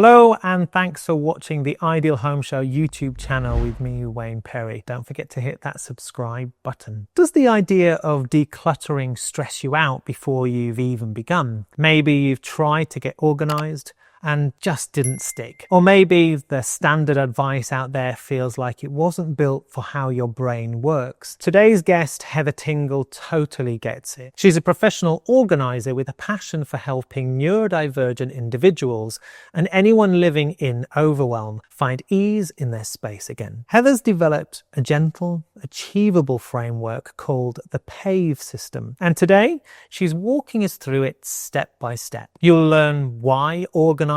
Hello and thanks for watching the Ideal Home Show YouTube channel with me, Wayne Perry. Don't forget to hit that subscribe button. Does the idea of decluttering stress you out before you've even begun? Maybe you've tried to get organised and just didn't stick. Or maybe the standard advice out there feels like it wasn't built for how your brain works. Today's guest, Heather Tingle, totally gets it. She's a professional organiser with a passion for helping neurodivergent individuals and anyone living in overwhelm find ease in their space again. Heather's developed a gentle, achievable framework called the PAVE System, and today she's walking us through it step by step. You'll learn why organising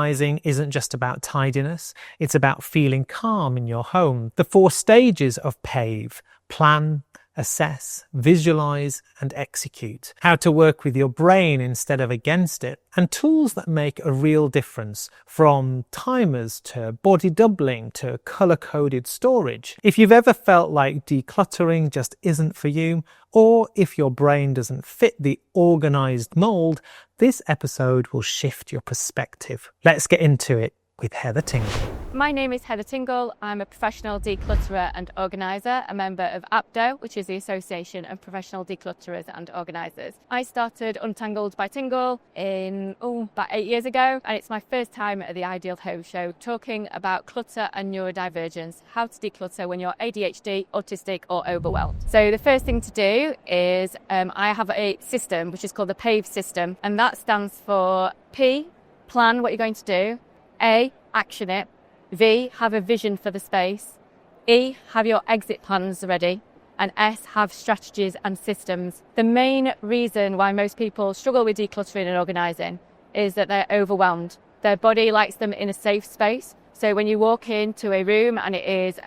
isn't just about tidiness, it's about feeling calm in your home. The 4 stages of PAVE: plan, assess, visualize, and execute. How to work with your brain instead of against it, and tools that make a real difference, from timers to body doubling to color-coded storage. If you've ever felt like decluttering just isn't for you, or if your brain doesn't fit the organized mold, this episode will shift your perspective. Let's get into it with Heather Tingle. My name is Heather Tingle. I'm a professional declutterer and organiser, a member of APDO, which is the Association of Professional Declutterers and Organisers. I started Untangled by Tingle about 8 years ago, and it's my first time at the Ideal Home Show talking about clutter and neurodivergence, how to declutter when you're ADHD, autistic or overwhelmed. So the first thing to do is I have a system which is called the PAVE System, and that stands for P, plan what you're going to do, A, action it, V, have a vision for the space, E, have your exit plans ready, and S, have strategies and systems. The main reason why most people struggle with decluttering and organising is that they're overwhelmed. Their body likes them in a safe space. So when you walk into a room and it is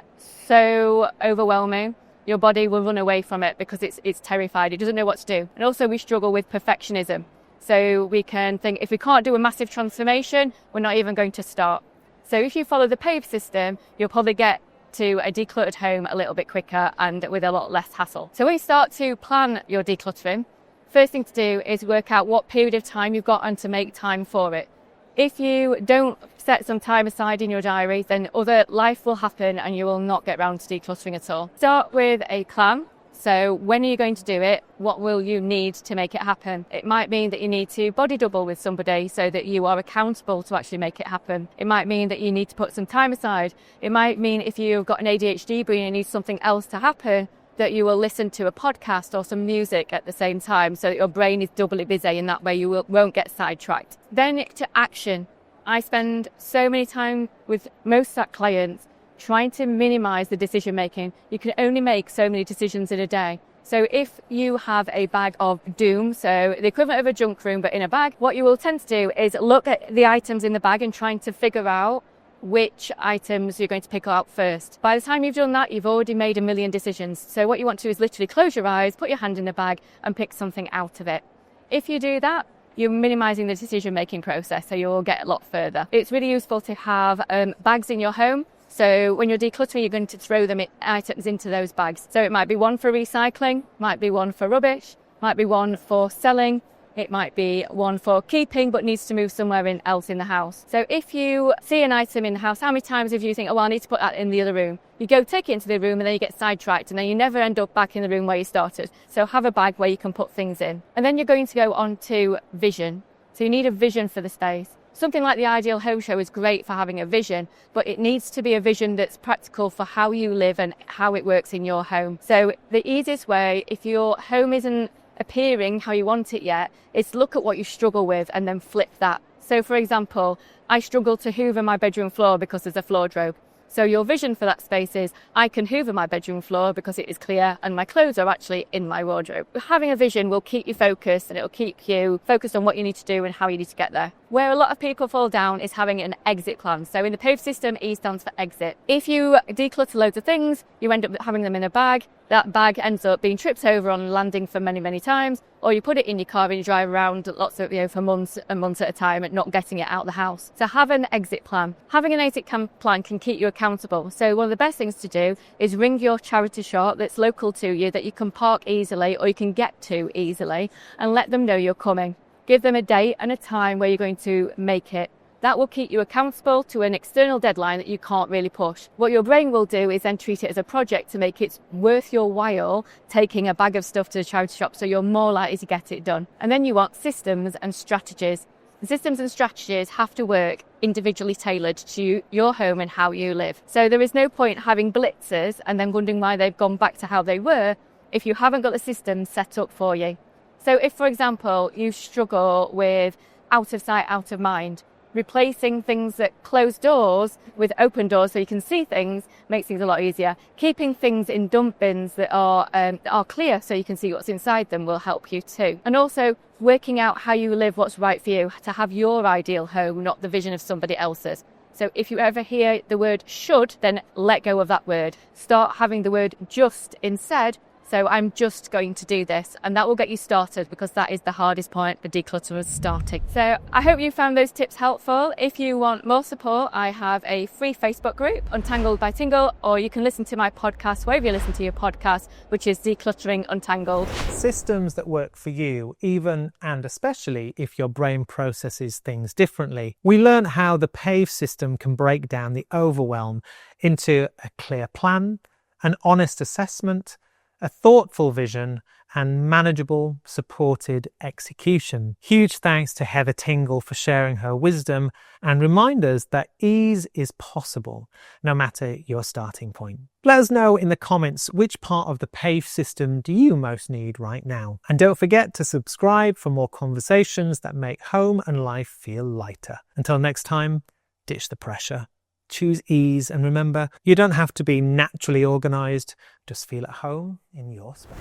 so overwhelming, your body will run away from it because it's terrified. It doesn't know what to do. And also we struggle with perfectionism. So we can think if we can't do a massive transformation, we're not even going to start. So if you follow the PAVE system, you'll probably get to a decluttered home a little bit quicker and with a lot less hassle. So when you start to plan your decluttering, first thing to do is work out what period of time you've got and to make time for it. If you don't set some time aside in your diary, then other life will happen and you will not get around to decluttering at all. Start with a plan. So when are you going to do it? What will you need to make it happen? It might mean that you need to body double with somebody so that you are accountable to actually make it happen. It might mean that you need to put some time aside. It might mean if you've got an ADHD brain and you need something else to happen, that you will listen to a podcast or some music at the same time so that your brain is doubly busy, and that way you won't get sidetracked. Then to action. I spend so many time with most clients trying to minimize the decision making. You can only make so many decisions in a day. So if you have a bag of doom, so the equivalent of a junk room but in a bag, what you will tend to do is look at the items in the bag and trying to figure out which items you're going to pick out first. By the time you've done that, you've already made a million decisions. So what you want to do is literally close your eyes, put your hand in the bag and pick something out of it. If you do that, you're minimizing the decision making process, so you'll get a lot further. It's really useful to have bags in your home. So when you're decluttering, you're going to throw items into those bags. So it might be one for recycling, might be one for rubbish, might be one for selling, it might be one for keeping but needs to move somewhere else in the house. So if you see an item in the house, how many times have you think, oh, well, I need to put that in the other room? You go take it into the room and then you get sidetracked and then you never end up back in the room where you started. So have a bag where you can put things in. And then you're going to go on to vision. So you need a vision for the space. Something like the Ideal Home Show is great for having a vision, but it needs to be a vision that's practical for how you live and how it works in your home. So the easiest way, if your home isn't appearing how you want it yet, is look at what you struggle with and then flip that. So for example, I struggle to hoover my bedroom floor because there's a floor drobe. So your vision for that space is, I can hoover my bedroom floor because it is clear and my clothes are actually in my wardrobe. Having a vision will keep you focused and it'll keep you focused on what you need to do and how you need to get there. Where a lot of people fall down is having an exit plan. So in the PAVE system, E stands for exit. If you declutter loads of things, you end up having them in a bag. That bag ends up being tripped over on landing for many, many times, or you put it in your car and you drive around for months and months at a time and not getting it out of the house. So have an exit plan. Having an exit plan can keep you accountable. So one of the best things to do is ring your charity shop that's local to you that you can park easily or you can get to easily and let them know you're coming. Give them a date and a time where you're going to make it. That will keep you accountable to an external deadline that you can't really push. What your brain will do is then treat it as a project to make it worth your while taking a bag of stuff to the charity shop, so you're more likely to get it done. And then you want systems and strategies. The systems and strategies have to work individually tailored to your home and how you live. So there is no point having blitzers and then wondering why they've gone back to how they were if you haven't got the system set up for you. So if, for example, you struggle with out of sight, out of mind, replacing things that close doors with open doors so you can see things makes things a lot easier. Keeping things in dump bins that are clear so you can see what's inside them will help you too. And also working out how you live, what's right for you, to have your ideal home, not the vision of somebody else's. So if you ever hear the word should, then let go of that word. Start having the word just instead. So I'm just going to do this, and that will get you started, because that is the hardest point for declutterers starting. So I hope you found those tips helpful. If you want more support, I have a free Facebook group, Untangled by Tingle, or you can listen to my podcast wherever you listen to your podcast, which is Decluttering Untangled. Systems that work for you, even and especially if your brain processes things differently. We learn how the PAVE system can break down the overwhelm into a clear plan, an honest assessment, a thoughtful vision, and manageable, supported execution. Huge thanks to Heather Tingle for sharing her wisdom and reminders that ease is possible, no matter your starting point. Let us know in the comments which part of the PAVE system do you most need right now. And don't forget to subscribe for more conversations that make home and life feel lighter. Until next time, ditch the pressure. Choose ease, and remember, you don't have to be naturally organised, just feel at home in your space.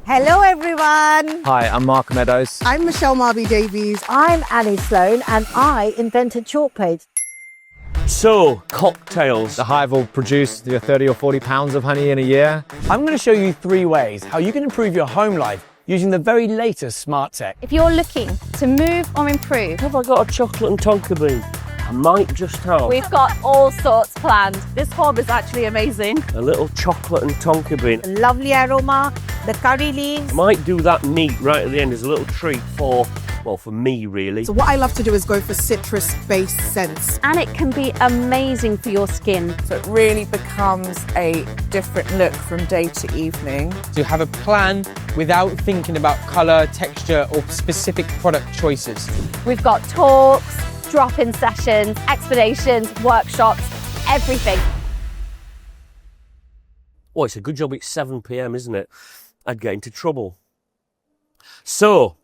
Hello everyone! Hi, I'm Mark Meadows. I'm Michelle Marby Davies. I'm Annie Sloan, and I invented chalk paste. So, cocktails. The hive will produce 30 or 40 pounds of honey in a year. I'm going to show you 3 ways how you can improve your home life using the very latest smart tech. If you're looking to move or improve, Have I got a chocolate and tonka bean? I might just have we've got all sorts planned. This hob is actually amazing. a little chocolate and tonka bean. The lovely aroma, the curry leaves. Might do that neat right at the end as a little treat for me really. So what I love to do is go for citrus-based scents. And it can be amazing for your skin. So it really becomes a different look from day to evening. To have a plan without thinking about colour, texture or specific product choices. We've got talks, drop-in sessions, explanations, workshops, everything. Oh, it's a good job it's 7 p.m, isn't it? I'd get into trouble. So,